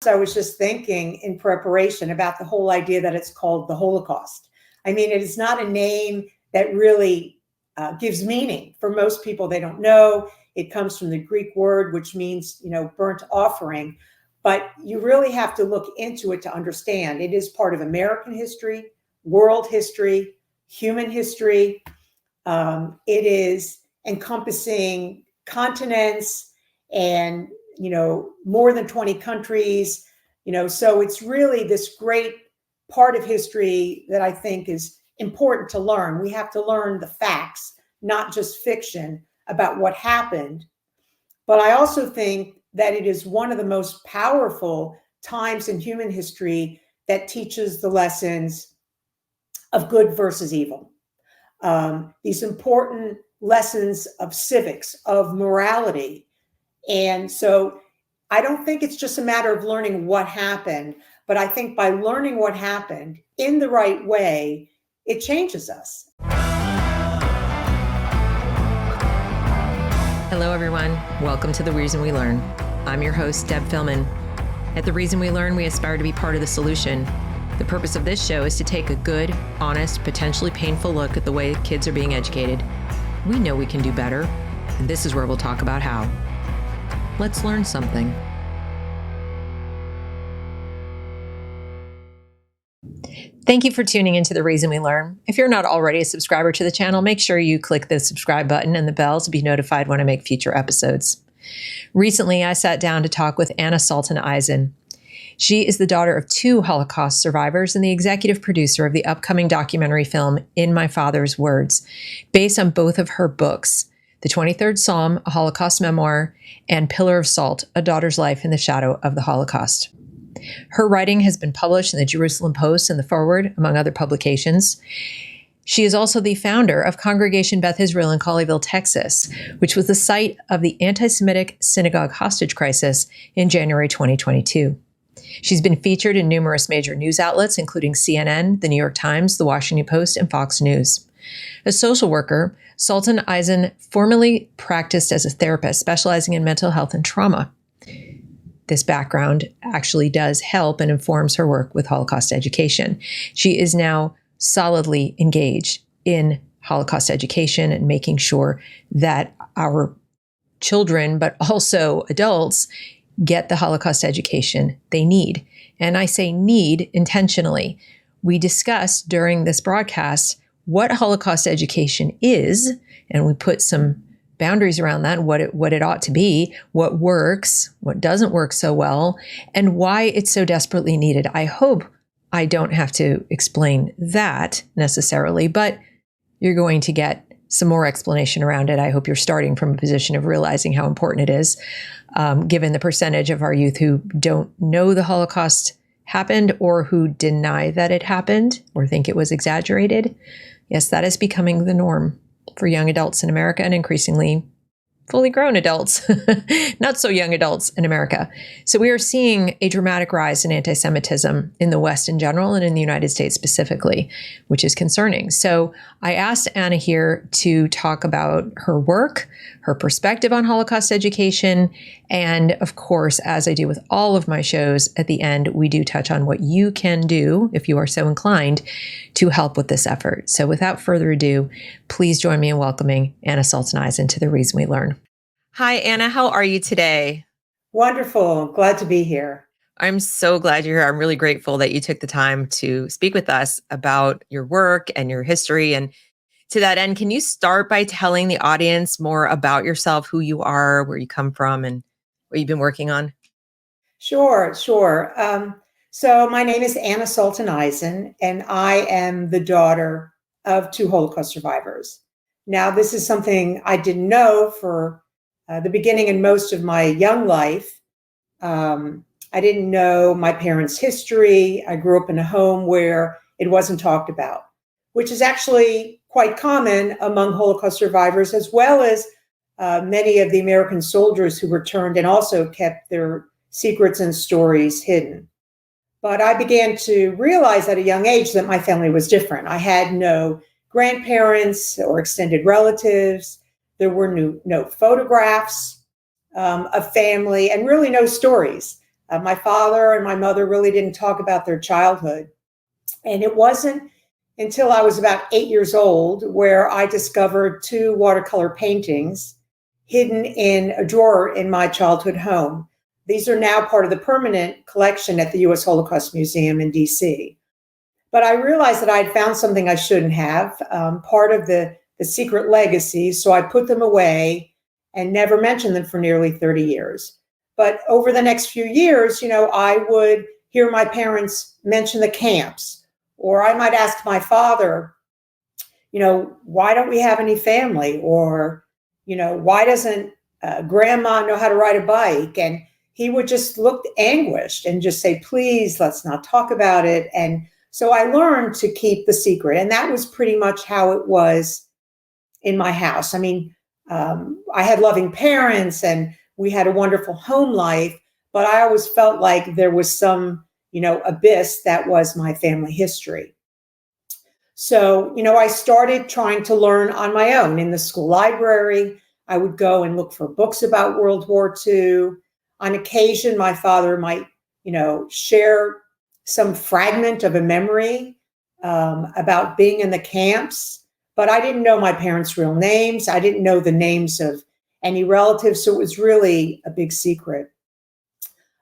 I was just thinking in preparation about the whole idea that it's called the Holocaust. I mean, it is not a name that really gives meaning. For most people, they don't know. It comes from the Greek word, which means, burnt offering. But you really have to look into it to understand. It is part of American history, world history, human history. It is encompassing continents and, more than 20 countries, so it's really this great part of history that I think is important to learn. We have to learn the facts, not just fiction about what happened. But I also think that it is one of the most powerful times in human history that teaches the lessons of good versus evil. These important lessons of civics, of morality. And so I don't think it's just a matter of learning what happened, but I think by learning what happened in the right way, it changes us. Hello, everyone. Welcome to The Reason We Learn. I'm your host, Deb Fillman. At The Reason We Learn, we aspire to be part of the solution. The purpose of this show is to take a good, honest, potentially painful look at the way kids are being educated. We know we can do better, and this is where we'll talk about how. Let's learn something. Thank you for tuning into The Reason We Learn. If you're not already a subscriber to the channel, make sure you click the subscribe button and the bell to be notified when I make future episodes. Recently, I sat down to talk with Salton Eisen. She is the daughter of two Holocaust survivors and the executive producer of the upcoming documentary film In My Father's Words, based on both of her books, The 23rd Psalm, a Holocaust Memoir, and Pillar of Salt, A Daughter's Life in the Shadow of the Holocaust. Her writing has been published in the Jerusalem Post and the Forward, among other publications. She is also the founder of Congregation Beth Israel in Colleyville, Texas, which was the site of the antisemitic synagogue hostage crisis in January 2022. She's been featured in numerous major news outlets, including CNN, The New York Times, The Washington Post, and Fox News. A social worker, Salton Eisen formerly practiced as a therapist, specializing in mental health and trauma. This background actually does help and informs her work with Holocaust education. She is now solidly engaged in Holocaust education and making sure that our children, but also adults, get the Holocaust education they need. And I say need intentionally. We discussed during this broadcast what Holocaust education is, and we put some boundaries around that, what it ought to be, what works, what doesn't work so well, and why it's so desperately needed. I hope I don't have to explain that necessarily, but you're going to get some more explanation around it. I hope you're starting from a position of realizing how important it is, given the percentage of our youth who don't know the Holocaust happened or who deny that it happened or think it was exaggerated. Yes, that is becoming the norm for young adults in America and increasingly fully grown adults, not so young adults in America. So we are seeing a dramatic rise in antisemitism in the West in general and in the United States specifically, which is concerning. So I asked Anna here to talk about her work, her perspective on Holocaust education, and of course, as I do with all of my shows, at the end, we do touch on what you can do, if you are so inclined, to help with this effort. So without further ado, please join me in welcoming Anna Salton Eisen to The Reason We Learn. Hi, Anna. How are you today? Wonderful. Glad to be here. I'm so glad you're here. I'm really grateful that you took the time to speak with us about your work and your history. And to that end, can you start by telling the audience more about yourself, who you are, where you come from, and what you've been working on? Sure. So my name is Anna Salton Eisen, and I am the daughter of two Holocaust survivors. Now, this is something I didn't know for the beginning and most of my young life. I didn't know my parents' history. I grew up in a home where it wasn't talked about, which is actually quite common among Holocaust survivors, as well as many of the American soldiers who returned and also kept their secrets and stories hidden. But I began to realize at a young age that my family was different. I had no grandparents or extended relatives. There were no photographs of family and really no stories. My father and my mother really didn't talk about their childhood. And it wasn't until I was about 8 years old where I discovered two watercolor paintings hidden in a drawer in my childhood home. These are now part of the permanent collection at the U.S. Holocaust Museum in D.C. But I realized that I had found something I shouldn't have, part of the secret legacy. So I put them away and never mentioned them for nearly 30 years. But over the next few years, I would hear my parents mention the camps, or I might ask my father, why don't we have any family? Or, why doesn't grandma know how to ride a bike? And he would just look anguished and just say, please, let's not talk about it. And so I learned to keep the secret. And that was pretty much how it was in my house. I mean, I had loving parents and we had a wonderful home life, but I always felt like there was some, abyss that was my family history. So, I started trying to learn on my own in the school library. I would go and look for books about World War II. On occasion, my father might, share some fragment of a memory about being in the camps, but I didn't know my parents' real names. I didn't know the names of any relatives, so it was really a big secret.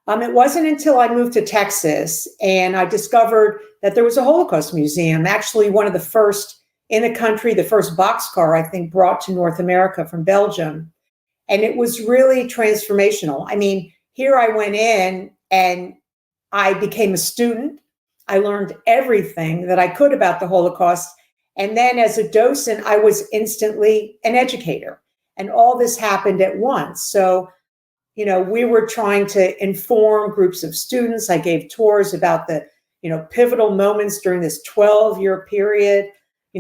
It wasn't until I moved to Texas and I discovered that there was a Holocaust museum, actually one of the first in the country, the first boxcar, I think, brought to North America from Belgium. And it was really transformational. I mean, here I went in and I became a student. I learned everything that I could about the Holocaust. And then as a docent, I was instantly an educator. And all this happened at once. So, we were trying to inform groups of students. I gave tours about the, pivotal moments during this 12-year period.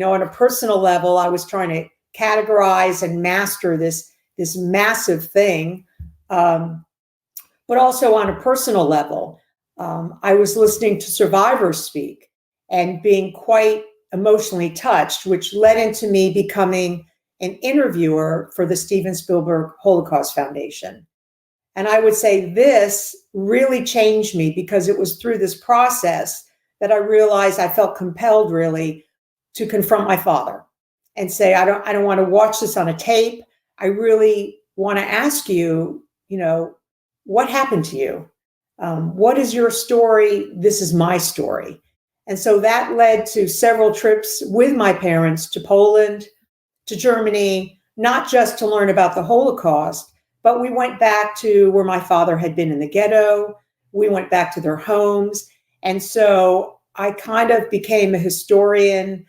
On a personal level, I was trying to categorize and master this massive thing. But also on a personal level, I was listening to survivors speak and being quite emotionally touched, which led into me becoming an interviewer for the Steven Spielberg Holocaust Foundation. And I would say this really changed me because it was through this process that I realized I felt compelled really to confront my father and say, I don't want to watch this on a tape. I really want to ask you, what happened to you? What is your story? This is my story. And so that led to several trips with my parents to Poland, to Germany, not just to learn about the Holocaust, but we went back to where my father had been in the ghetto. We went back to their homes. And so I kind of became a historian,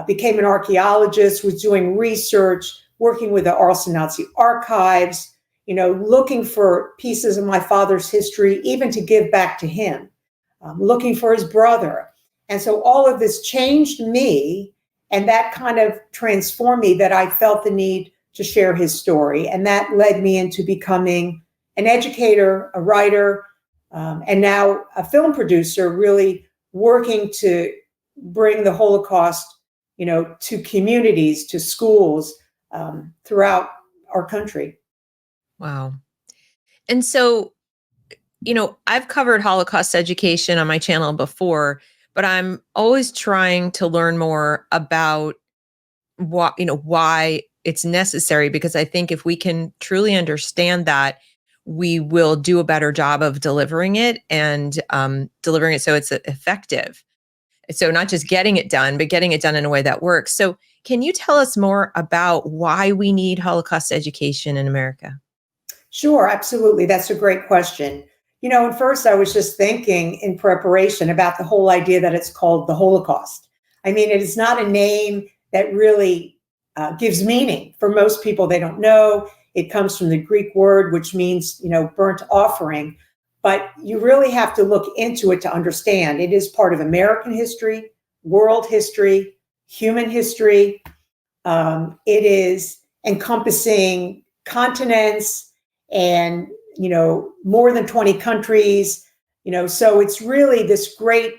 became an archaeologist, was doing research, working with the Arlington Nazi archives, looking for pieces of my father's history, even to give back to him, looking for his brother. And so all of this changed me, and that kind of transformed me that I felt the need to share his story. And that led me into becoming an educator, a writer, and now a film producer, really working to bring the Holocaust, to communities, to schools throughout our country. Wow. And so, I've covered Holocaust education on my channel before, but I'm always trying to learn more about why it's necessary, because I think if we can truly understand that, we will do a better job of delivering it and delivering it so it's effective. So not just getting it done, but getting it done in a way that works. So can you tell us more about why we need Holocaust education in America? Sure, absolutely. That's a great question. At first I was just thinking in preparation about the whole idea that it's called the Holocaust. I mean, it is not a name that really gives meaning. For most people, they don't know. It comes from the Greek word, which means, burnt offering. But you really have to look into it to understand. It is part of American history, world history, human history. It is encompassing continents and, more than 20 countries. So it's really this great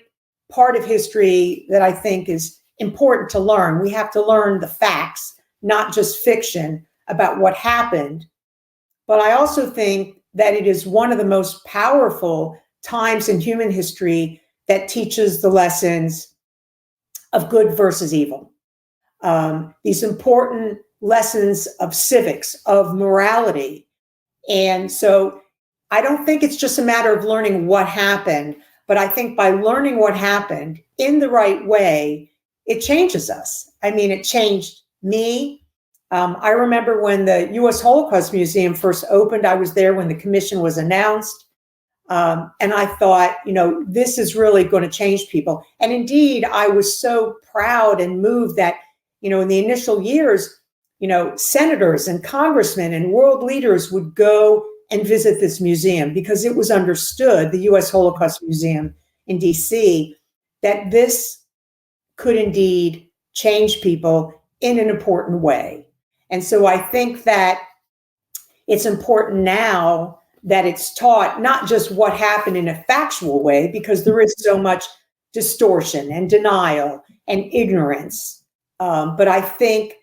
part of history that I think is important to learn. We have to learn the facts, not just fiction about what happened. But I also think that it is one of the most powerful times in human history that teaches the lessons of good versus evil. These important lessons of civics, of morality. And so I don't think it's just a matter of learning what happened, but I think by learning what happened in the right way, it changes us. I mean, it changed me. I remember when the U.S. Holocaust Museum first opened, I was there when the commission was announced. And I thought, this is really going to change people. And indeed, I was so proud and moved that, in the initial years, senators and congressmen and world leaders would go and visit this museum because it was understood, the U.S. Holocaust Museum in D.C., that this could indeed change people in an important way. And so I think that it's important now that it's taught not just what happened in a factual way, because there is so much distortion and denial and ignorance. But I think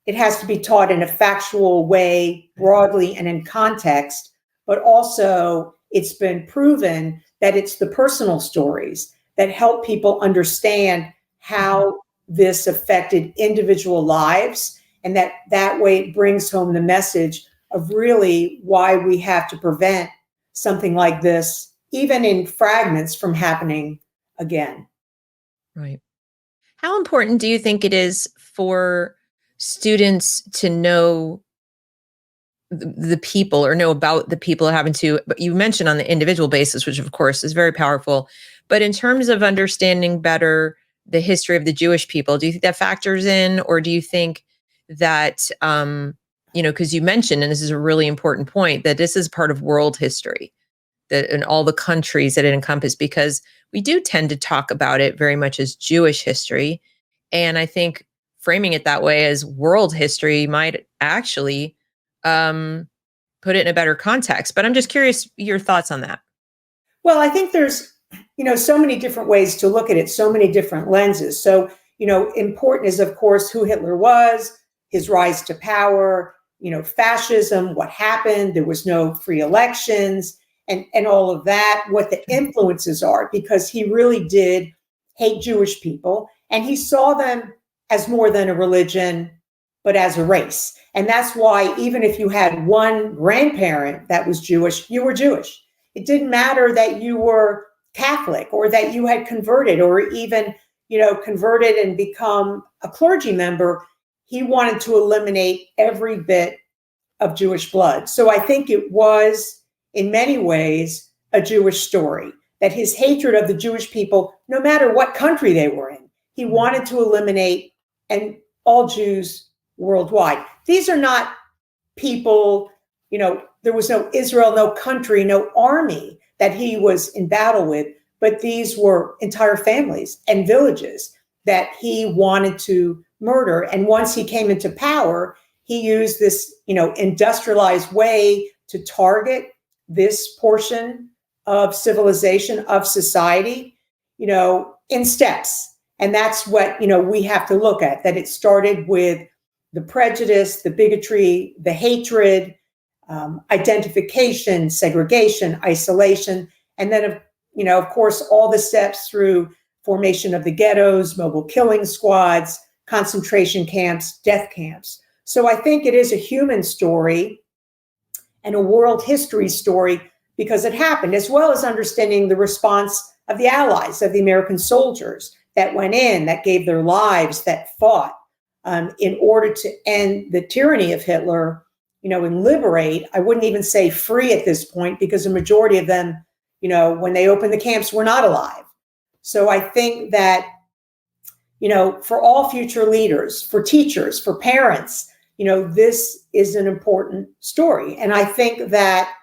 it has to be taught in a factual way, broadly and in context, but also it's been proven that it's the personal stories that help people understand how this affected individual lives, and that way it brings home the message of really why we have to prevent something like this, even in fragments, from happening again. Right. How important do you think it is for students to know the people or know about the people having to, but you mentioned on the individual basis, which of course is very powerful, but in terms of understanding better the history of the Jewish people, do you think that factors in, or do you think that, because you mentioned, and this is a really important point, that this is part of world history, that in all the countries that it encompasses, because we do tend to talk about it very much as Jewish history. And I think framing it that way as world history might actually put it in a better context. But I'm just curious your thoughts on that. Well, I think there's, so many different ways to look at it, so many different lenses. So, important is, of course, who Hitler was, his rise to power, fascism, what happened, there was no free elections, and all of that, what the influences are, because he really did hate Jewish people, and he saw them as more than a religion, but as a race. And that's why even if you had one grandparent that was Jewish, you were Jewish. It didn't matter that you were Catholic or that you had converted or even, converted and become a clergy member. He wanted to eliminate every bit of Jewish blood. So I think it was, in many ways, a Jewish story, that his hatred of the Jewish people, no matter what country they were in, he wanted to eliminate, and all Jews worldwide. These are not people, there was no Israel, no country, no army that he was in battle with, but these were entire families and villages that he wanted to murder. And once he came into power, he used this, industrialized way to target this portion of civilization, of society, in steps. And that's what, we have to look at, that it started with the prejudice, the bigotry, the hatred, identification, segregation, isolation, and then, of course, all the steps through formation of the ghettos, mobile killing squads, concentration camps, death camps. So I think it is a human story and a world history story because it happened, as well as understanding the response of the Allies, of the American soldiers that went in, that gave their lives, that fought in order to end the tyranny of Hitler, and liberate. I wouldn't even say free at this point, because a majority of them, when they opened the camps, were not alive. So I think that, for all future leaders, for teachers, for parents, this is an important story. And I think that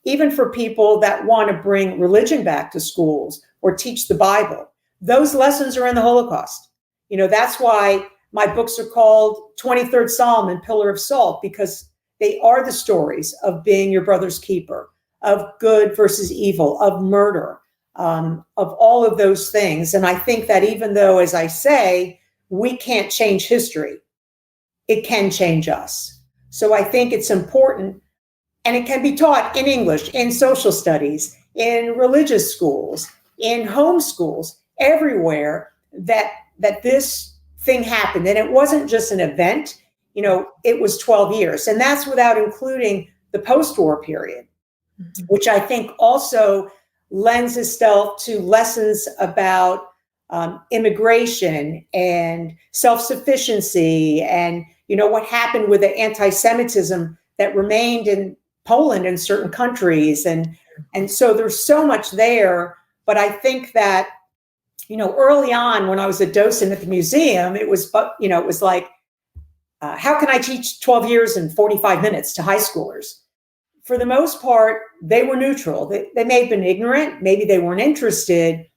even for people that want to bring religion back to schools or teach the Bible, those lessons are in the Holocaust. That's why my books are called 23rd Psalm and Pillar of Salt, because they are the stories of being your brother's keeper, of good versus evil, of murder, of all of those things. And I think that even though, as I say, we can't change history, it can change us. So I think it's important. And it can be taught in English, in social studies, in religious schools, in home schools, everywhere that this thing happened. And it wasn't just an event, it was 12 years. And that's without including the post-war period, which I think also lends itself to lessons about immigration and self-sufficiency and, what happened with the anti-Semitism that remained in Poland and certain countries. And so there's so much there. But I think that, early on when I was a docent at the museum, it was like, how can I teach 12 years in 45 minutes to high schoolers? For the most part, they were neutral. They may have been ignorant. Maybe they weren't interested.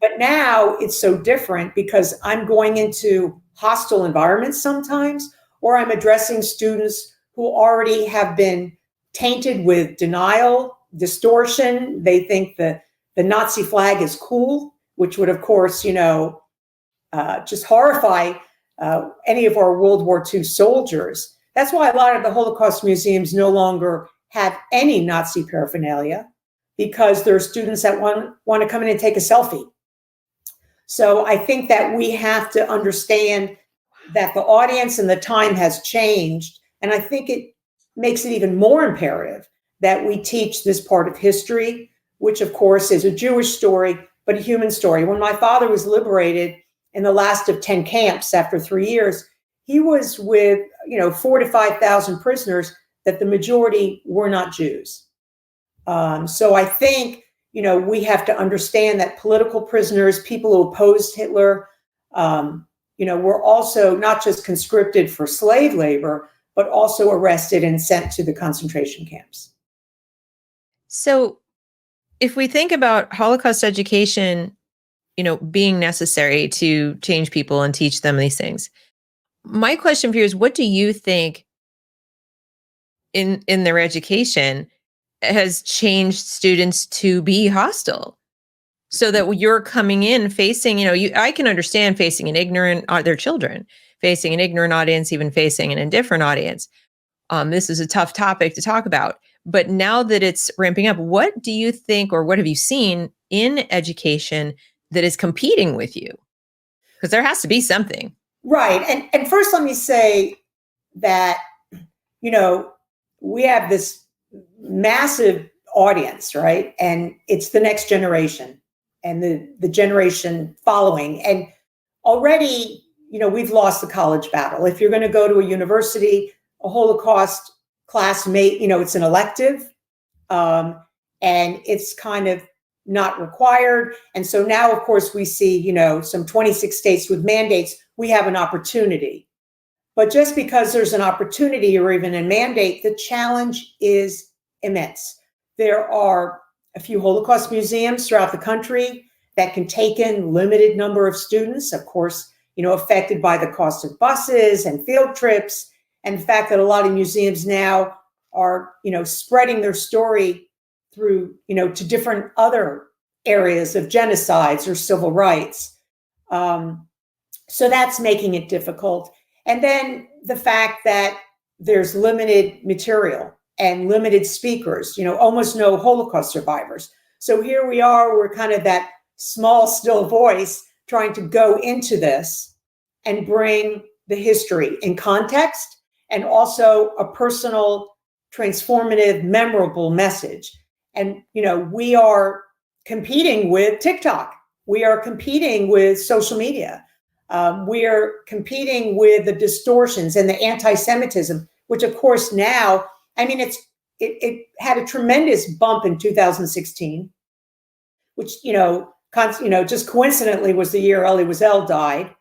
But now it's so different because I'm going into hostile environments sometimes, or I'm addressing students who already have been tainted with denial, distortion. They think the Nazi flag is cool, which would, of course, just horrify any of our World War II soldiers. That's why a lot of the Holocaust museums no longer have any Nazi paraphernalia, because there are students that want to come in and take a selfie. So I think that we have to understand that the audience and the time has changed. And I think it makes it even more imperative that we teach this part of history, which of course is a Jewish story, but a human story. When my father was liberated in the last of 10 camps after 3 years, he was with, 4,000 to 5,000 prisoners that the majority were not Jews. So I think, we have to understand that political prisoners, people who opposed Hitler, were also not just conscripted for slave labor, but also arrested and sent to the concentration camps. So if we think about Holocaust education, being necessary to change people and teach them these things, my question for you is, what do you think in their education has changed students to be hostile? So that you're coming in facing, I can understand facing an ignorant, their children, facing an ignorant audience, even facing an indifferent audience. This is a tough topic to talk about. But now that it's ramping up, what do you think, or what have you seen in education that is competing with you? Because there has to be something. Right. And first, let me say that, we have this massive audience, right? And it's the next generation and the generation following. And already, we've lost the college battle. If you're going to go to a university, a Holocaust class it's an elective, and it's kind of not required. And so now, of course, we see, some 26 states with mandates, we have an opportunity. But just because there's an opportunity or even a mandate, the challenge is immense. There are a few Holocaust museums throughout the country that can take in limited number of students, of course, affected by the cost of buses and field trips, and the fact that a lot of museums now are, spreading their story through, to different other areas of genocides or civil rights. So that's making it difficult. And then the fact that there's limited material and limited speakers, almost no Holocaust survivors. So here we are, we're kind of that small, still voice trying to go into this and bring the history in context and also a personal, transformative, memorable message. And, we are competing with TikTok. We are competing with social media. We are competing with the distortions and the anti-Semitism, which of course now, it had a tremendous bump in 2016, which, just coincidentally was the year Elie Wiesel died,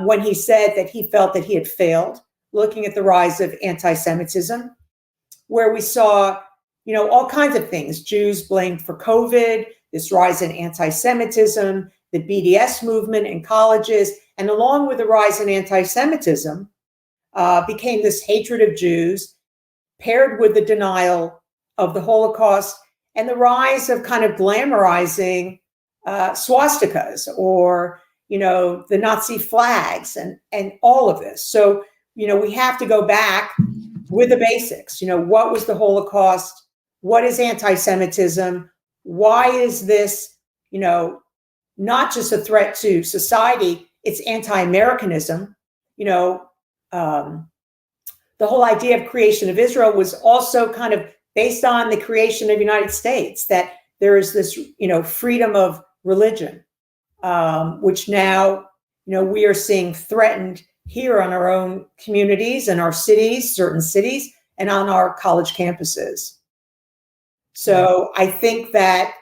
when he said that he felt that he had failed, looking at the rise of anti-Semitism, where we saw, all kinds of things, Jews blamed for COVID, this rise in anti-Semitism, the BDS movement in colleges, and along with the rise in anti-Semitism, became this hatred of Jews, paired with the denial of the Holocaust and the rise of kind of glamorizing swastikas or, the Nazi flags and all of this. So, we have to go back with the basics. What was the Holocaust? What is anti-Semitism? Why is this, not just a threat to society, it's anti-Americanism. The whole idea of creation of Israel was also kind of based on the creation of the United States, that there is this, freedom of religion, which now, we are seeing threatened here on our own communities and our cities, certain cities, and on our college campuses. So I think that,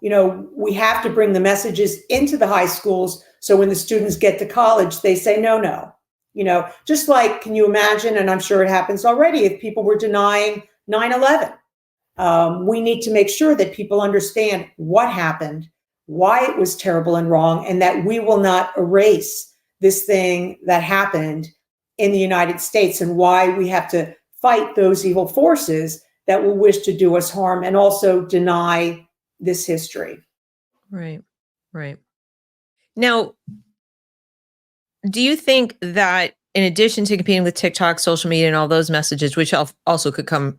we have to bring the messages into the high schools. So when the students get to college, they say, no. Just like, can you imagine, and I'm sure it happens already, if people were denying 9/11, we need to make sure that people understand what happened, why it was terrible and wrong, and that we will not erase this thing that happened in the United States, and why we have to fight those evil forces that will wish to do us harm and also deny this history. Right. Now, do you think that in addition to competing with TikTok, social media, and all those messages, which also could come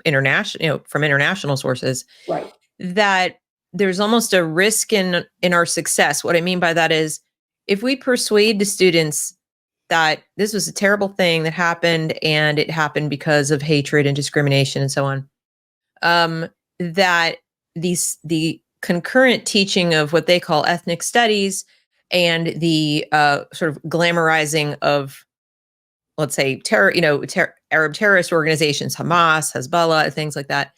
from international sources, right, that there's almost a risk in our success? What I mean by that is, if we persuade the students that this was a terrible thing that happened, and it happened because of hatred and discrimination and so on, that the concurrent teaching of what they call ethnic studies and the sort of glamorizing of, let's say, terror, Arab terrorist organizations, Hamas, Hezbollah, things like that,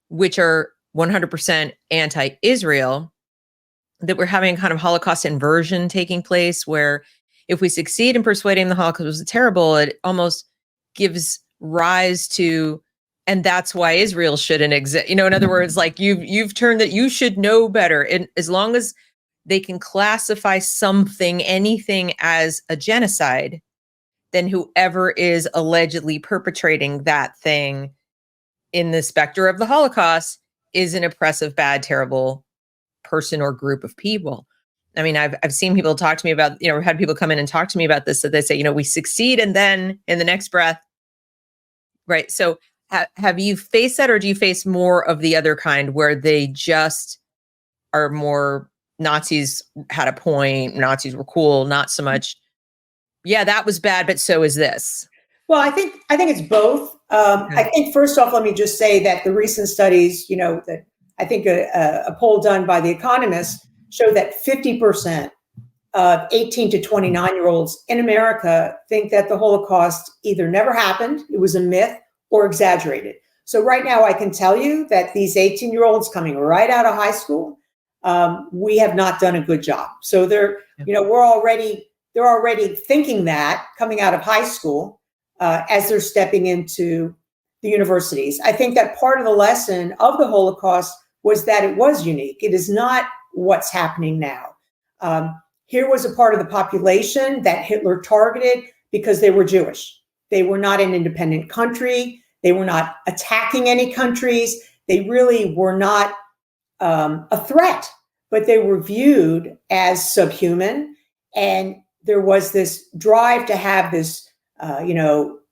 which are 100% anti-Israel, that we're having kind of Holocaust inversion taking place, where if we succeed in persuading the Holocaust was terrible, it almost gives rise to, and that's why Israel shouldn't exist. In other words, like you've turned that you should know better. And as long as they can classify anything as a genocide, then whoever is allegedly perpetrating that thing in the specter of the Holocaust is an oppressive, bad, terrible person or group of people. I mean, I've seen people talk to me about, I've had people come in and talk to me about this, that they say, we succeed, and then in the next breath, right? So have you faced that, or do you face more of the other kind, where they just are more Nazis had a point, Nazis were cool, not so much, yeah, that was bad, but so is this? Well, I think it's both. Okay. I think first off, let me just say that the recent studies, that I think a poll done by The Economist showed that 50% of 18 to 29-year-olds in America think that the Holocaust either never happened, it was a myth, or exaggerated. So right now, I can tell you that these 18-year-olds coming right out of high school, we have not done a good job. So they're already thinking that coming out of high school as they're stepping into the universities. I think that part of the lesson of the Holocaust was that it was unique. It is not what's happening now. Here was a part of the population that Hitler targeted because they were Jewish. They were not an independent country. They were not attacking any countries. They really were not a threat, but they were viewed as subhuman. And there was this drive to have this,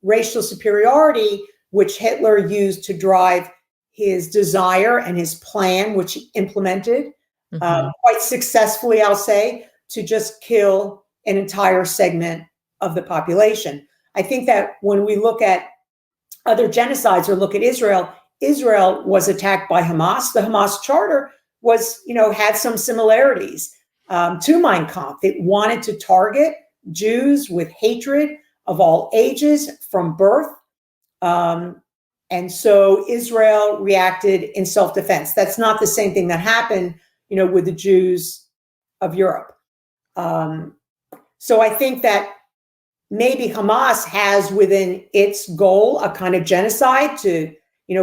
racial superiority, which Hitler used to drive his desire and his plan, which he implemented quite successfully, I'll say, to just kill an entire segment of the population. I think that when we look at other genocides or look at Israel, Israel was attacked by Hamas. The Hamas charter was, had some similarities to Mein Kampf. It wanted to target Jews with hatred of all ages from birth. And so Israel reacted in self-defense. That's not the same thing that happened, with the Jews of Europe. So I think that maybe Hamas has within its goal a kind of genocide to,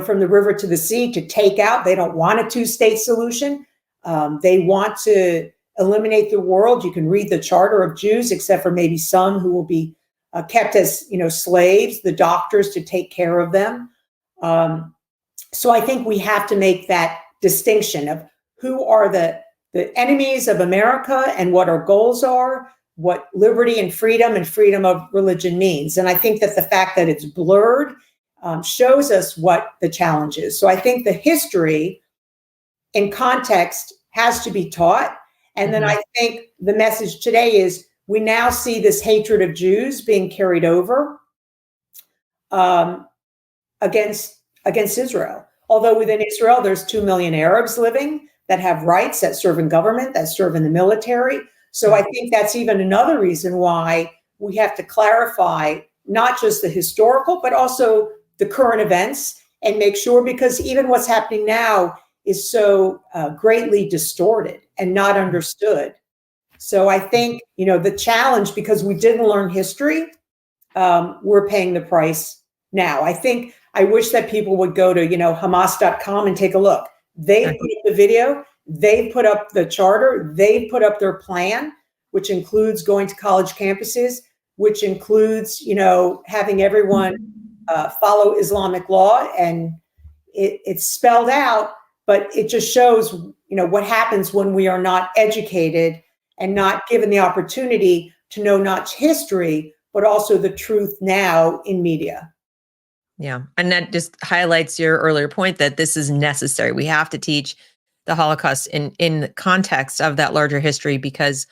from the river to the sea, to take out. They don't want a two-state solution. They want to eliminate the world. You can read the Charter of Jews, except for maybe some who will be kept as, slaves, the doctors to take care of them. So I think we have to make that distinction of who are the enemies of America and what our goals are what liberty and freedom of religion means. And I think that the fact that it's blurred shows us what the challenge is. So I think the history in context has to be taught. And then I think the message today is we now see this hatred of Jews being carried over against Israel. Although within Israel, there's 2 million Arabs living that have rights, that serve in government, that serve in the military. So I think that's even another reason why we have to clarify not just the historical, but also the current events and make sure, because even what's happening now is so greatly distorted and not understood. So I think, the challenge, because we didn't learn history, we're paying the price now. I wish that people would go to, Hamas.com and take a look. They put up the video, they put up the charter, they put up their plan, which includes going to college campuses, which includes, having everyone follow Islamic law. And it's spelled out, but it just shows, what happens when we are not educated and not given the opportunity to know not history, but also the truth now in media. Yeah. And that just highlights your earlier point that this is necessary. We have to teach the Holocaust in the context of that larger history, because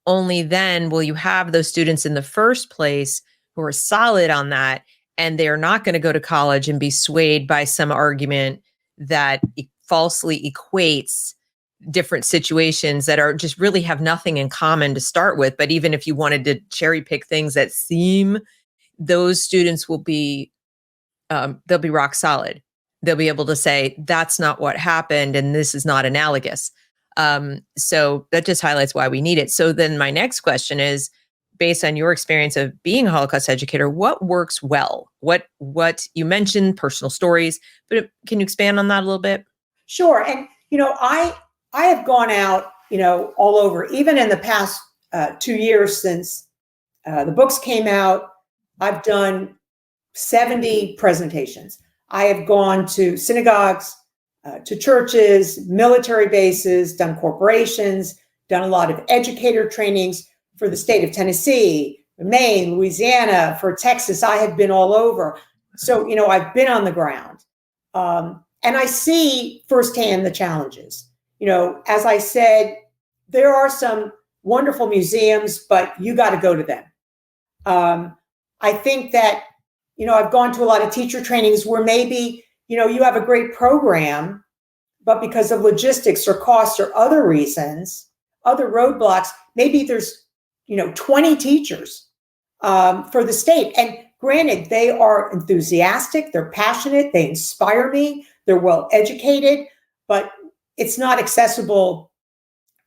only then will you have those students in the first place who are solid on that, and they're not going to go to college and be swayed by some argument that falsely equates different situations that are just really have nothing in common to start with. But even if you wanted to cherry pick things that seem, those students will be they'll be rock solid. They'll be able to say, that's not what happened, and this is not analogous. So that just highlights why we need it. So then my next question is, based on your experience of being a Holocaust educator, what works well? What you mentioned personal stories, but can you expand on that a little bit? Sure. And, I have gone out, all over, even in the past 2 years since the books came out. I've done 70 presentations. I have gone to synagogues, to churches, military bases, done corporations, done a lot of educator trainings for the state of Tennessee, Maine, Louisiana, for Texas. I have been all over. So, I've been on the ground. And I see firsthand the challenges. As I said, there are some wonderful museums, but you got to go to them. I think that, I've gone to a lot of teacher trainings where maybe, you have a great program, but because of logistics or costs or other reasons, other roadblocks, maybe there's, 20 teachers for the state. And granted, they are enthusiastic, they're passionate, they inspire me, they're well educated, but it's not accessible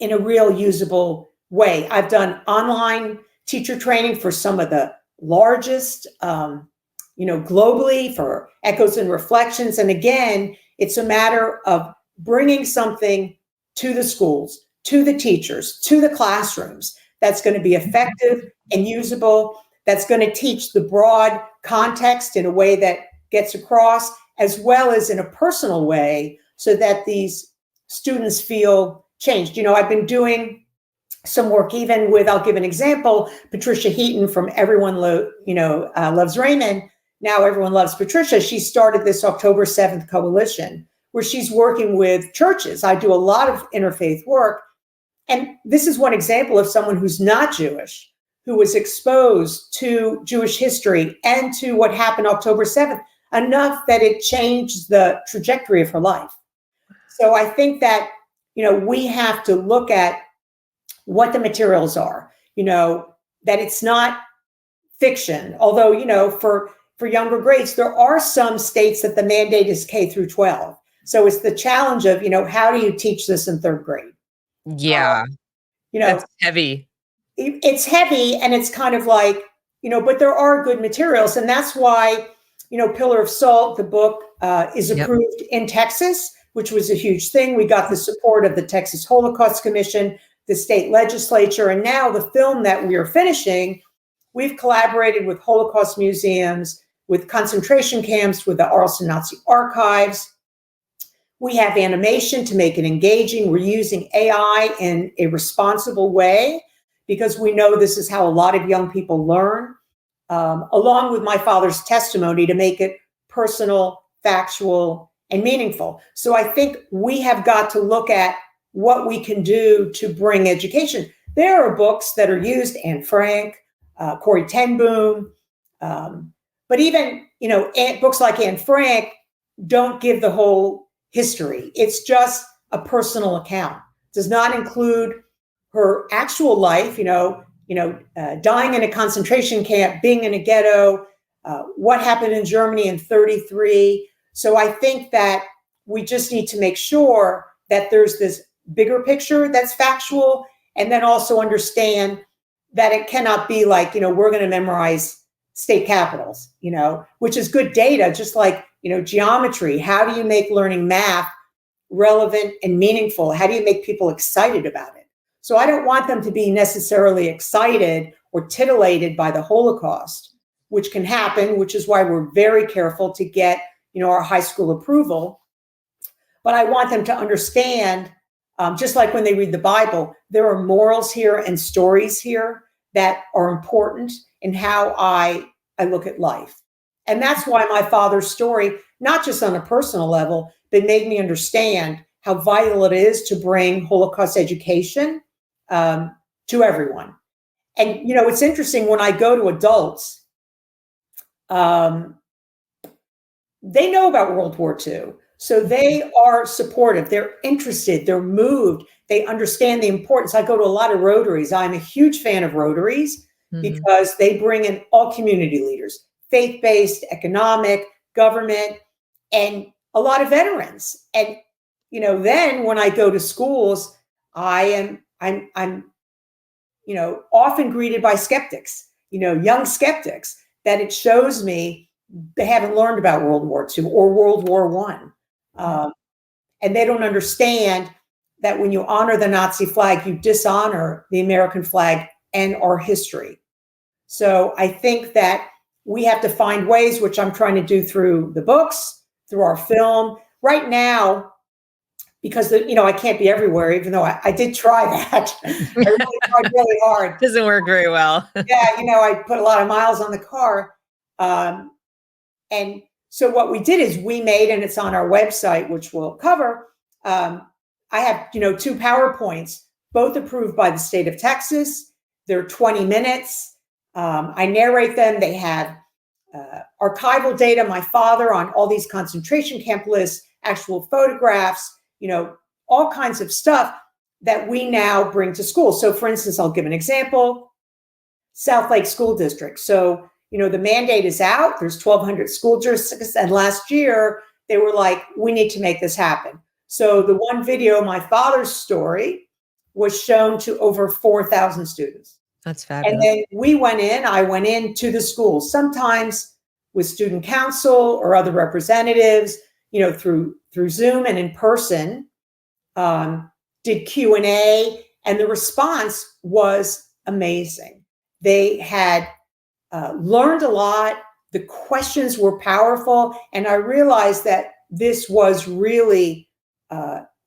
in a real usable way. I've done online teacher training for some of the largest, globally, for Echoes and Reflections. And again, it's a matter of bringing something to the schools, to the teachers, to the classrooms that's going to be effective and usable, that's going to teach the broad context in a way that gets across, as well as in a personal way, so that these students feel changed. I've been doing some work even with, I'll give an example, Patricia Heaton from Everyone Loves Raymond. Now Everyone Loves Patricia. She started this October 7th coalition where she's working with churches. I do a lot of interfaith work. And this is one example of someone who's not Jewish, who was exposed to Jewish history and to what happened October 7th, enough that it changed the trajectory of her life. So I think that, we have to look at what the materials are, that it's not fiction. Although, for younger grades, there are some states that the mandate is K through 12. So it's the challenge of, how do you teach this in third grade? Yeah. That's heavy. It's heavy, and it's kind of like, but there are good materials. And that's why, Pillar of Salt, the book, is approved in Texas, which was a huge thing. We got the support of the Texas Holocaust Commission, the state legislature, and now the film that we are finishing, we've collaborated with Holocaust museums, with concentration camps, with the Arlington Nazi Archives. We have animation to make it engaging. We're using AI in a responsible way because we know this is how a lot of young people learn, along with my father's testimony to make it personal, factual, and meaningful. So I think we have got to look at what we can do to bring education. There are books that are used, Anne Frank, Corrie ten Boom, but even, books like Anne Frank don't give the whole history. It's just a personal account. Does not include her actual life, dying in a concentration camp, being in a ghetto, what happened in Germany in 1933. So I think that we just need to make sure that there's this bigger picture that's factual, and then also understand that it cannot be like, we're going to memorize state capitals, which is good data, just like, geometry. How do you make learning math relevant and meaningful? How do you make people excited about it? So I don't want them to be necessarily excited or titillated by the Holocaust, which can happen, which is why we're very careful to get, our high school approval. But I want them to understand, just like when they read the Bible, there are morals here and stories here that are important in how I look at life. And that's why my father's story, not just on a personal level, but made me understand how vital it is to bring Holocaust education to everyone. And, it's interesting when I go to adults, they know about World War II. So they are supportive. They're interested. They're moved. They understand the importance. I go to a lot of Rotaries. I'm a huge fan of Rotaries because they bring in all community leaders, faith-based, economic, government, and a lot of veterans. And, then when I go to schools, I'm often greeted by skeptics, young skeptics, that it shows me they haven't learned about World War II or World War I. And they don't understand that when you honor the Nazi flag, you dishonor the American flag and our history. So I think that we have to find ways, which I'm trying to do through the books, through our film. Right now, because I can't be everywhere, even though I did try that. I really tried really hard. Doesn't work very well. Yeah, I put a lot of miles on the car. And so what we did is we made, and it's on our website, which we'll cover. I have, 2 PowerPoints, both approved by the state of Texas. They're 20 minutes. I narrate them. They have archival data, my father on all these concentration camp lists, actual photographs, all kinds of stuff that we now bring to school. So for instance, I'll give an example, South Lake School District. So, the mandate is out. There's 1,200 school districts. And last year they were like, we need to make this happen. So the one video, my father's story, was shown to over 4,000 students. That's fabulous. And then I went in to the schools, sometimes with student council or other representatives, through Zoom and in person, did Q&A, and the response was amazing. They had learned a lot. The questions were powerful. And I realized that this was really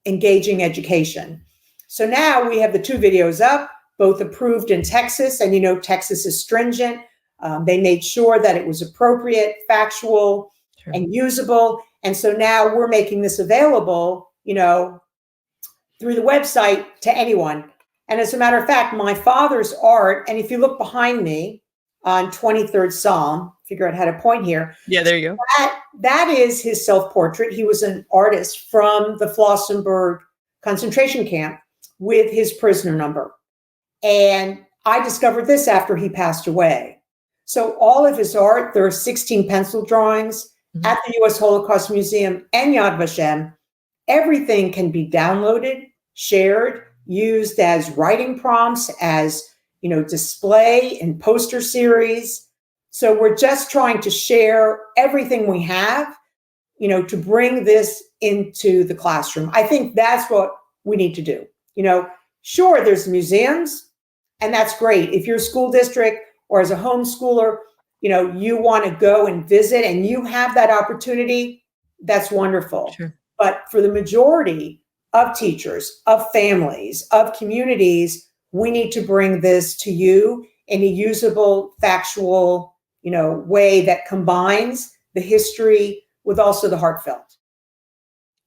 engaging education. So now we have the 2 videos up, both approved in Texas. And, Texas is stringent. They made sure that it was appropriate, factual, sure, and usable. And so now we're making this available, through the website to anyone. And as a matter of fact, my father's art, and if you look behind me on 23rd Psalm, figure out how to point here. Yeah, there you go. That is his self-portrait. He was an artist from the Flossenburg concentration camp with his prisoner number. And I discovered this after he passed away. So all of his art, there are 16 pencil drawings at the U.S. Holocaust Museum and Yad Vashem. Everything can be downloaded, shared, used as writing prompts, as display and poster series. So we're just trying to share everything we have, to bring this into the classroom. I think that's what we need to do. Sure, there's museums, and that's great. If you're a school district or as a homeschooler, you want to go and visit and you have that opportunity, that's wonderful. Sure. But for the majority of teachers, of families, of communities, we need to bring this to you in a usable, factual, way that combines the history with also the heartfelt.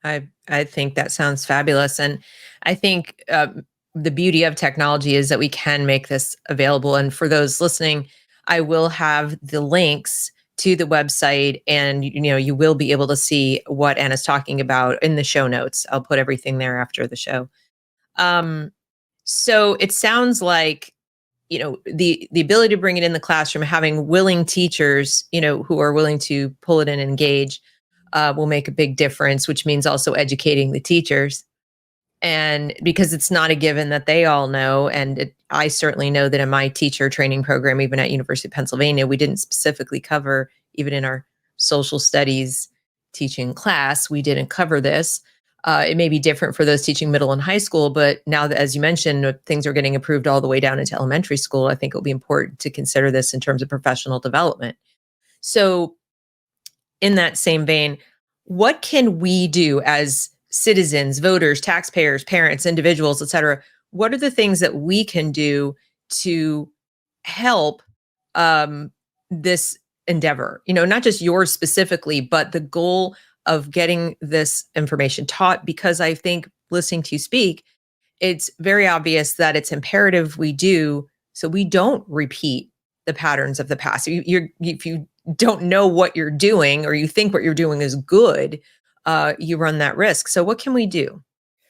I think that sounds fabulous. And I think the beauty of technology is that we can make this available. And for those listening, I will have the links to the website, and you will be able to see what Anna's talking about in the show notes. I'll put everything there after the show. So it sounds like the ability to bring it in the classroom, having willing teachers who are willing to pull it in and engage, will make a big difference, which means also educating the teachers. And because it's not a given that they all know, and I certainly know that in my teacher training program, even at University of Pennsylvania, we didn't specifically cover, even in our social studies teaching class, we didn't cover this. It may be different for those teaching middle and high school, but now that, as you mentioned, things are getting improved all the way down into elementary school, I think it'll be important to consider this in terms of professional development. So in that same vein, what can we do as citizens, voters, taxpayers, parents, individuals, et cetera? What are the things that we can do to help this endeavor? Not just yours specifically, but the goal of getting this information taught, because I think listening to you speak, it's very obvious that it's imperative we do so we don't repeat the patterns of the past. If you don't know what you're doing, or you think what you're doing is good, you run that risk. So what can we do?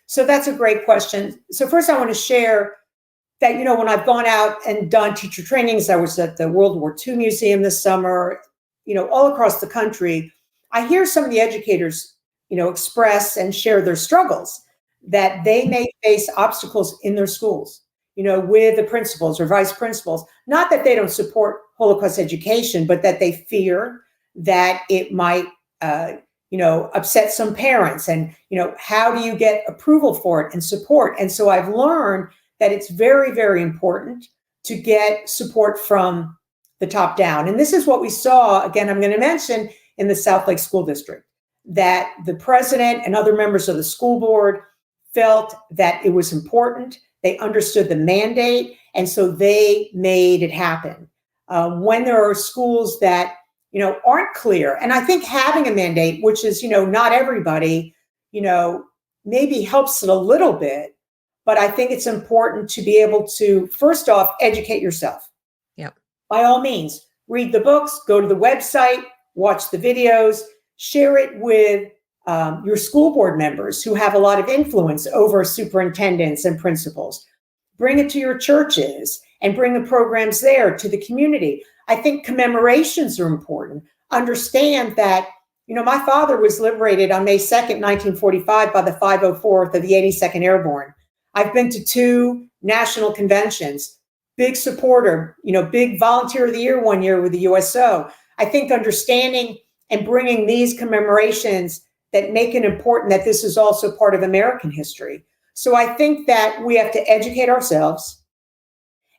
So that's a great question. So first I want to share that, when I've gone out and done teacher trainings, I was at the World War II Museum this summer, all across the country, I hear some of the educators, express and share their struggles, that they may face obstacles in their schools, with the principals or vice principals. Not that they don't support Holocaust education, but that they fear that it might, upset some parents. And, how do you get approval for it and support? And so I've learned that it's very, very important to get support from the top down. And this is what we saw, again, I'm going to mention, in the South Lake School District, that the president and other members of the school board felt that it was important. They understood the mandate, and so they made it happen. When there are schools that, aren't clear, and I think having a mandate, which is, not everybody, maybe helps it a little bit, but I think it's important to be able to, first off, educate yourself. Yeah. By all means, read the books, go to the website, watch the videos, share it with your school board members who have a lot of influence over superintendents and principals. Bring it to your churches and bring the programs there to the community. I think commemorations are important. Understand that, my father was liberated on May 2nd, 1945 by the 504th of the 82nd Airborne. I've been to 2 national conventions, big supporter, big volunteer of the year one year with the USO. I think understanding and bringing these commemorations that make it important that this is also part of American history. So I think that we have to educate ourselves.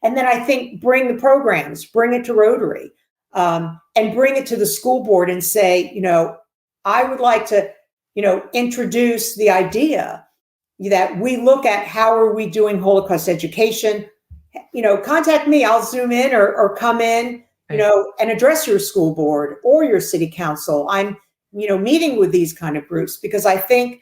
And then I think bring the programs, bring it to Rotary, and bring it to the school board and say, I would like to, introduce the idea that we look at how are we doing Holocaust education. Contact me, I'll zoom in or come in, and address your school board or your city council. I'm, meeting with these kind of groups, because I think,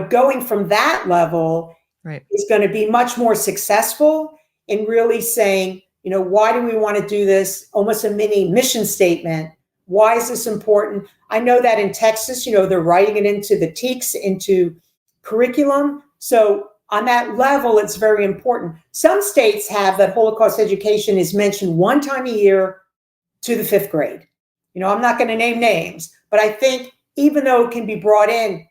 going from that level is going to be much more successful in really saying, why do we want to do this? Almost a mini mission statement. Why is this important? I know that in Texas, they're writing it into the TEKS, into curriculum. So on that level, it's very important. Some states have that Holocaust education is mentioned one time a year to the 5th grade. I'm not going to name names, but I think even though it can be brought in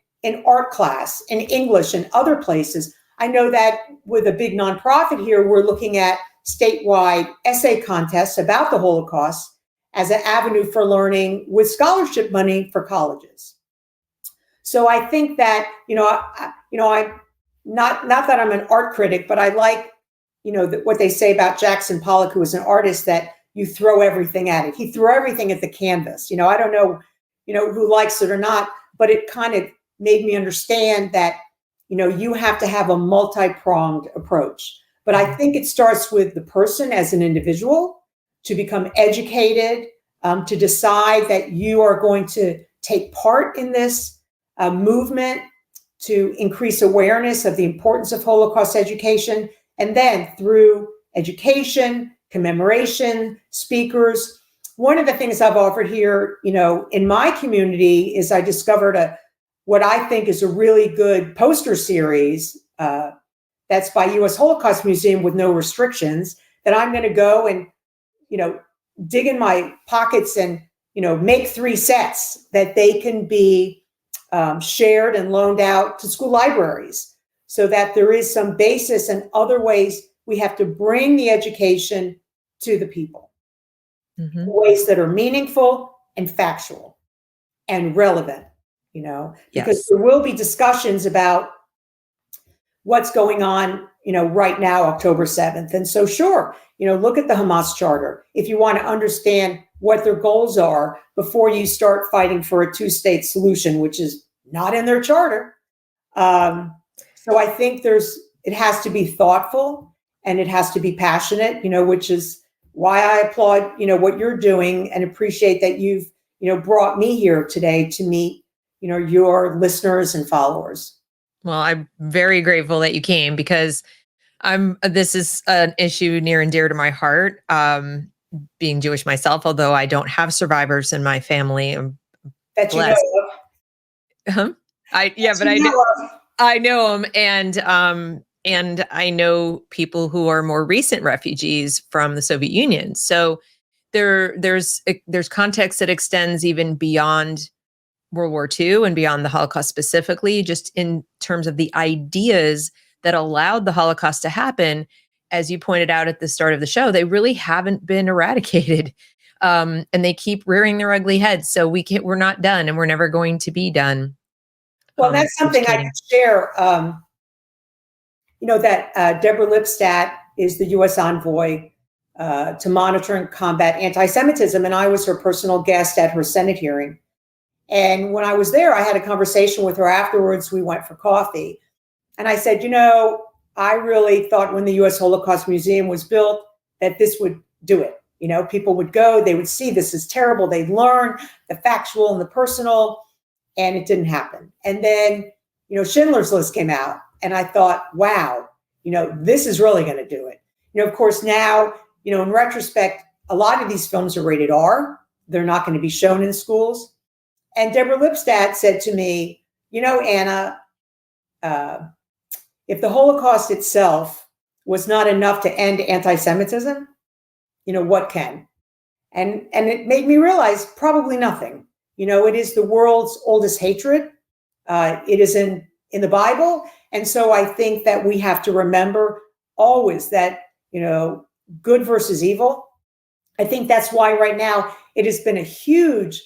art class, in English, and other places, I know that with a big nonprofit here, we're looking at statewide essay contests about the Holocaust as an avenue for learning with scholarship money for colleges. So I think that, I'm not that I'm an art critic, but I like, what they say about Jackson Pollock, who was an artist, that you throw everything at it. He threw everything at the canvas. I don't know, who likes it or not, but it kind of made me understand that, you have to have a multi-pronged approach. But I think it starts with the person as an individual to become educated, to decide that you are going to take part in this movement, to increase awareness of the importance of Holocaust education. And then through education, commemoration, speakers. One of the things I've offered here, in my community is I discovered what I think is a really good poster series that's by U.S. Holocaust Museum with no restrictions, that I'm going to go and, dig in my pockets and, make 3 sets that they can be shared and loaned out to school libraries, so that there is some basis and other ways we have to bring the education to the people, ways that are meaningful and factual and relevant, because there will be discussions about what's going on, right now, October 7th. And so, sure, look at the Hamas charter if you want to understand what their goals are before you start fighting for a 2-state solution, which is not in their charter. So I think it has to be thoughtful and it has to be passionate, which is why I applaud, what you're doing and appreciate that you've, brought me here today to meet, your listeners and followers. Well, I'm very grateful that you came, because this is an issue near and dear to my heart. Being Jewish myself, although I don't have survivors in my family, I'm that blessed. You know of. I know them, and I know people who are more recent refugees from the Soviet Union. So there's context that extends even beyond World War II and beyond the Holocaust specifically, just in terms of the ideas that allowed the Holocaust to happen. As you pointed out at the start of the show, they really haven't been eradicated, and they keep rearing their ugly heads. So we're not done, and we're never going to be done. Well, that's something I could share. That Deborah Lipstadt is the U.S. envoy to monitor and combat anti-Semitism, and I was her personal guest at her Senate hearing. And when I was there, I had a conversation with her afterwards. We went for coffee. And I said, I really thought when the U.S. Holocaust Museum was built that this would do it. People would go, they would see this is terrible. They'd learn the factual and the personal, and it didn't happen. And then, Schindler's List came out, and I thought, wow, this is really going to do it. Of course, now, in retrospect, a lot of these films are rated R. They're not going to be shown in schools. And Deborah Lipstadt said to me, Anna, if the Holocaust itself was not enough to end anti-Semitism, what can? And it made me realize probably nothing. It is the world's oldest hatred. It is in the Bible. And so I think that we have to remember always that, good versus evil. I think that's why right now it has been a huge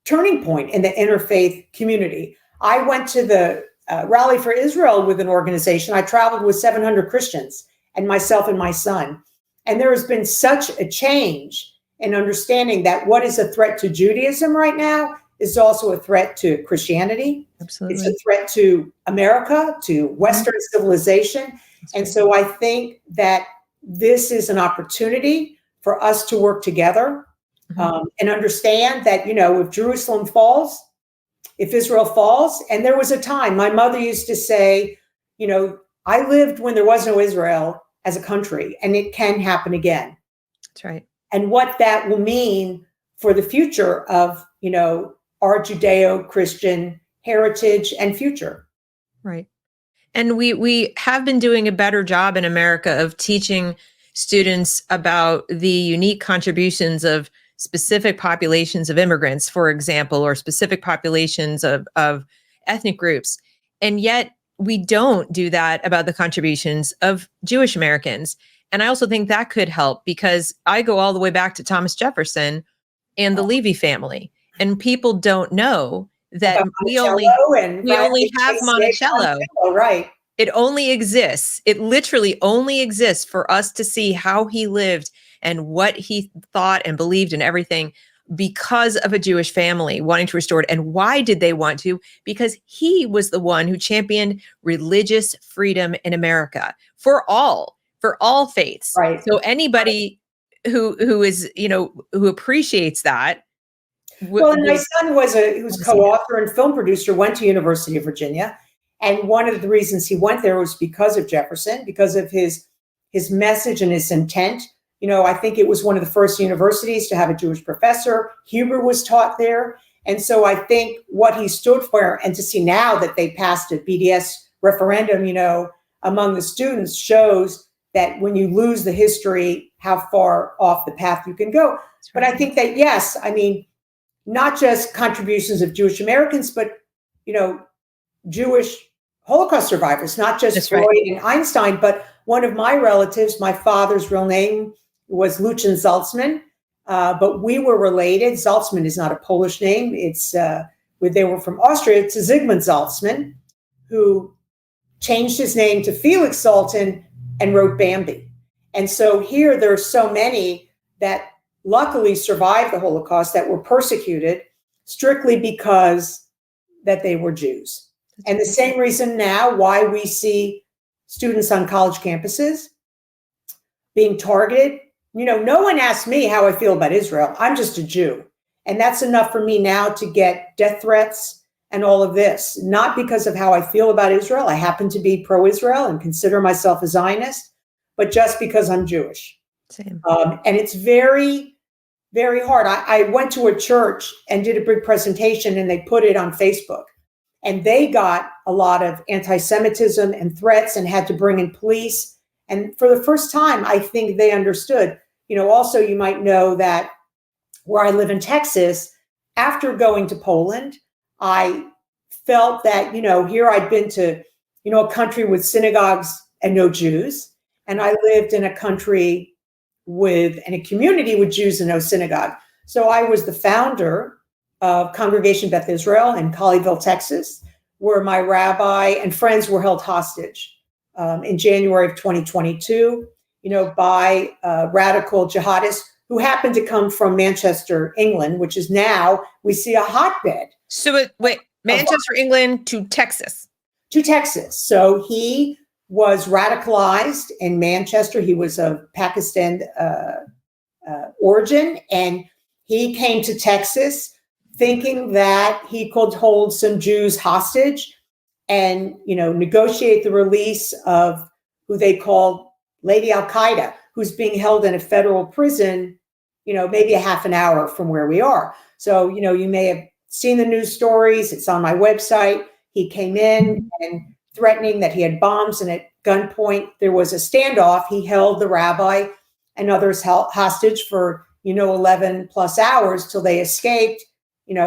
turning point in the interfaith community. I went to the Rally for Israel with an organization. I traveled with 700 Christians and myself and my son. And there has been such a change in understanding that what is a threat to Judaism right now is also a threat to Christianity. Absolutely. It's a threat to America, to Western civilization. And so I think that this is an opportunity for us to work together and understand that, if Jerusalem falls, if Israel falls, and there was a time, my mother used to say, I lived when there was no Israel as a country, and it can happen again. That's right. And what that will mean for the future of, our Judeo-Christian heritage and future. Right. And we have been doing a better job in America of teaching students about the unique contributions of specific populations of immigrants, for example, or specific populations of ethnic groups. And yet we don't do that about the contributions of Jewish Americans. And I also think that could help, because I go all the way back to Thomas Jefferson and the Levy family. And people don't know that we only have Monticello. Right. It only exists. It literally only exists for us to see how he lived and what he thought and believed and everything, because of a Jewish family wanting to restore it. And why did they want to? Because he was the one who championed religious freedom in America for all. for all faiths. Right. So anybody who is, who appreciates that. Well, and my son who's co-author and film producer, went to University of Virginia. And one of the reasons he went there was because of Jefferson, because of his message and his intent. I think it was one of the first universities to have a Jewish professor. Hebrew was taught there. And so I think what he stood for, and to see now that they passed a BDS referendum, among the students, shows that when you lose the history, how far off the path you can go. But I think that, yes, I mean, not just contributions of Jewish Americans, but, Jewish Holocaust survivors, not just Freud and Einstein, but one of my relatives, my father's real name was Lucien Zaltzman, but we were related. Zaltzman is not a Polish name. It's they were from Austria. It's Zygmunt Zaltzman, who changed his name to Felix Salton and wrote Bambi. And so here there are so many that luckily survived the Holocaust, that were persecuted strictly because that they were Jews. And the same reason now why we see students on college campuses being targeted. No one asked me how I feel about Israel. I'm just a Jew. And that's enough for me now to get death threats and all of this, not because of how I feel about Israel. I happen to be pro-Israel and consider myself a Zionist, but just because I'm Jewish. Same. And it's very, very hard. I went to a church and did a big presentation, and they put it on Facebook. And they got a lot of anti-Semitism and threats and had to bring in police. And for the first time, I think they understood. Also, you might know that where I live in Texas, after going to Poland, I felt that, here I'd been to, a country with synagogues and no Jews. And I lived in a country in a community with Jews and no synagogue. So I was the founder of Congregation Beth Israel in Colleyville, Texas, where my rabbi and friends were held hostage in January of 2022, by radical jihadists who happened to come from Manchester, England, which is now, we see a hotbed. So wait, Manchester, England to Texas. To Texas. So he was radicalized in Manchester. He was of Pakistan origin, and he came to Texas thinking that he could hold some Jews hostage and, negotiate the release of who they called Lady Al-Qaeda, who's being held in a federal prison, maybe a half an hour from where we are. So, you may have seen the news stories. It's on my website. He came in and threatening that he had bombs, and at gunpoint, there was a standoff. He held the rabbi and others hostage for, 11 plus hours till they escaped.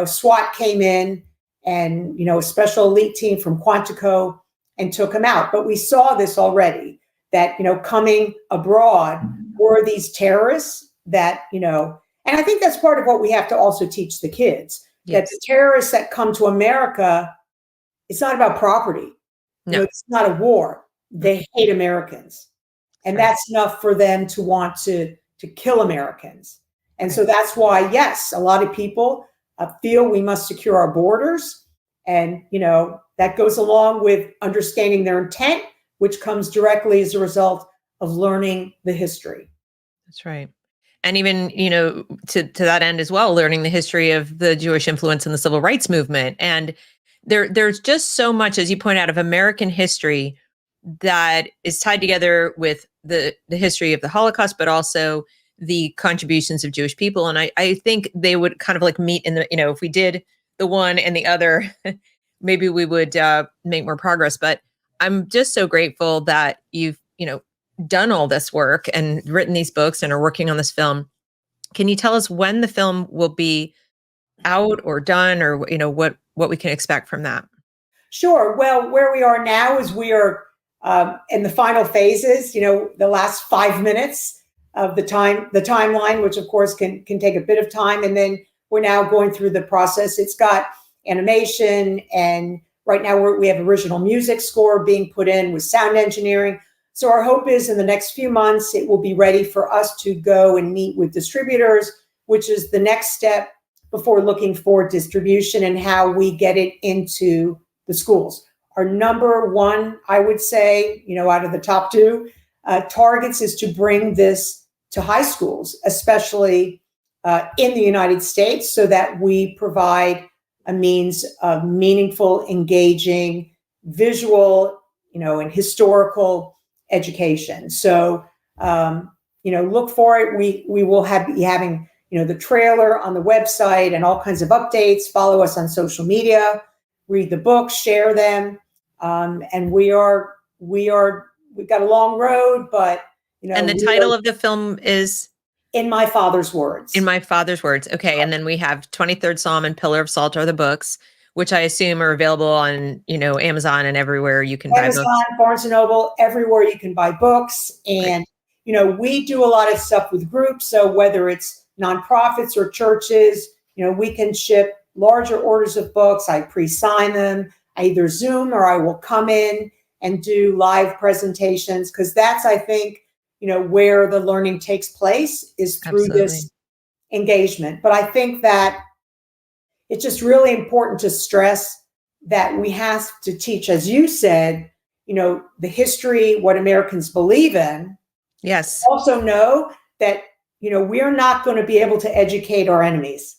SWAT came in and, a special elite team from Quantico and took him out. But we saw this already, that, coming abroad were these terrorists that, and I think that's part of what we have to also teach the kids, that the terrorists that come to America, it's not about property. No. It's not a war. They hate Americans. And that's enough for them to want to kill Americans. And so that's why, yes, a lot of people feel we must secure our borders. And, that goes along with understanding their intent, which comes directly as a result of learning the history. That's right. And even, to that end as well, learning the history of the Jewish influence in the civil rights movement. And there's just so much, as you point out, of American history that is tied together with the history of the Holocaust, but also the contributions of Jewish people. And I think they would kind of like meet in the, if we did the one and the other, maybe we would make more progress. But I'm just so grateful that you've, done all this work and written these books and are working on this film. Can you tell us when the film will be out or done, or, what we can expect from that? Sure. Well, where we are now is we are in the final phases, the last 5 minutes of the timeline, which of course can take a bit of time. And then we're now going through the process. It's got animation, and right now we have original music score being put in with sound engineering. So our hope is in the next few months, it will be ready for us to go and meet with distributors, which is the next step before looking for distribution and how we get it into the schools. Our number one, I would say, out of the top two, targets is to bring this to high schools, especially in the United States, so that we provide a means of meaningful, engaging, visual, and historical education. So, look for it. We will be having, the trailer on the website and all kinds of updates. Follow us on social media, read the books, share them. And we've got a long road, but, And the title of the film is In My Father's Words. In My Father's Words. Okay. And then we have 23rd Psalm and Pillar of Salt are the books, which I assume are available on, Amazon and everywhere you can buy books. Amazon, Barnes and Noble, everywhere you can buy books. And, we do a lot of stuff with groups. So whether it's nonprofits or churches, we can ship larger orders of books. I pre-sign them. I either Zoom or I will come in and do live presentations, because that's, I think, where the learning takes place is through this engagement. But I think that it's just really important to stress that we have to teach, as you said, the history, what Americans believe in. Yes. Also know that, we are not going to be able to educate our enemies.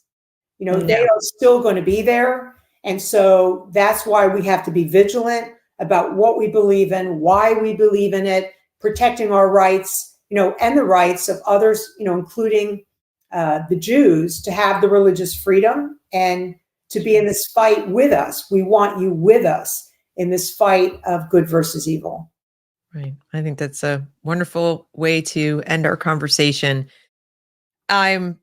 They are still going to be there. And so that's why we have to be vigilant about what we believe in, why we believe in it, protecting our rights, and the rights of others, including the Jews, to have the religious freedom and to be in this fight with us. We want you with us in this fight of good versus evil. Right. I think that's a wonderful way to end our conversation. I've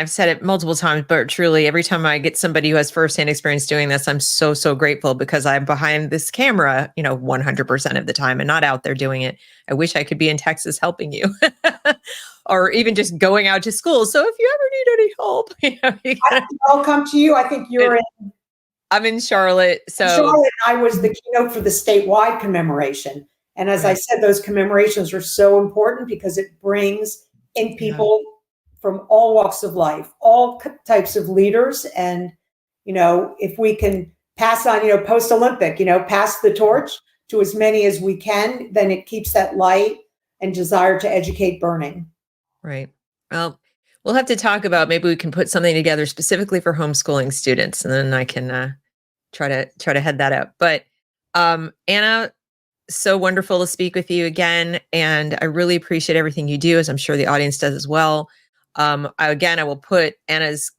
said it multiple times, but truly every time I get somebody who has firsthand experience doing this, I'm so, so grateful, because I'm behind this camera, 100% of the time and not out there doing it. I wish I could be in Texas helping you or even just going out to school. So if you ever need any help, I'll come to you. I think I'm in Charlotte. So Charlotte, I was the keynote for the statewide commemoration. And as I said, those commemorations are so important because it brings in people from all walks of life, all types of leaders. And, if we can pass on, post-Olympic, pass the torch to as many as we can, then it keeps that light and desire to educate burning. Right. Well, we'll have to talk about, maybe we can put something together specifically for homeschooling students, and then I can try to head that up. But Anna, so wonderful to speak with you again. And I really appreciate everything you do, as I'm sure the audience does as well. I will put Anna's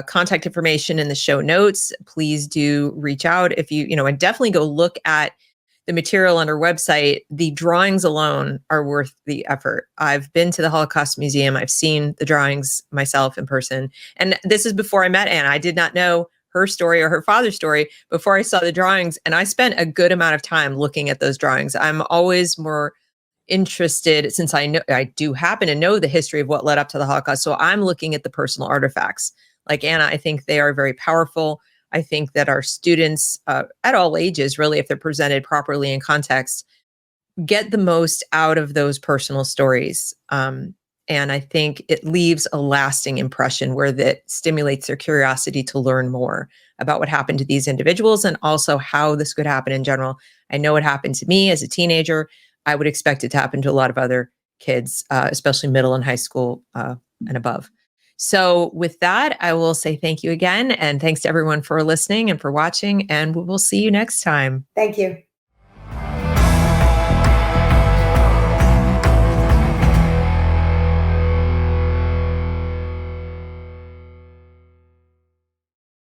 contact information in the show notes. Please do reach out if and definitely go look at the material on her website. The drawings alone are worth the effort. I've been to the Holocaust Museum. I've seen the drawings myself in person. And this is before I met Anna. I did not know her story or her father's story before I saw the drawings. And I spent a good amount of time looking at those drawings. I'm always more interested, since I do happen to know the history of what led up to the Holocaust. So I'm looking at the personal artifacts. Like Anna, I think they are very powerful. I think that our students at all ages, really, if they're presented properly in context, get the most out of those personal stories. And I think it leaves a lasting impression where that stimulates their curiosity to learn more about what happened to these individuals and also how this could happen in general. I know it happened to me as a teenager. I would expect it to happen to a lot of other kids, especially middle and high school and above. So with that, I will say thank you again. And thanks to everyone for listening and for watching. And we will see you next time. Thank you.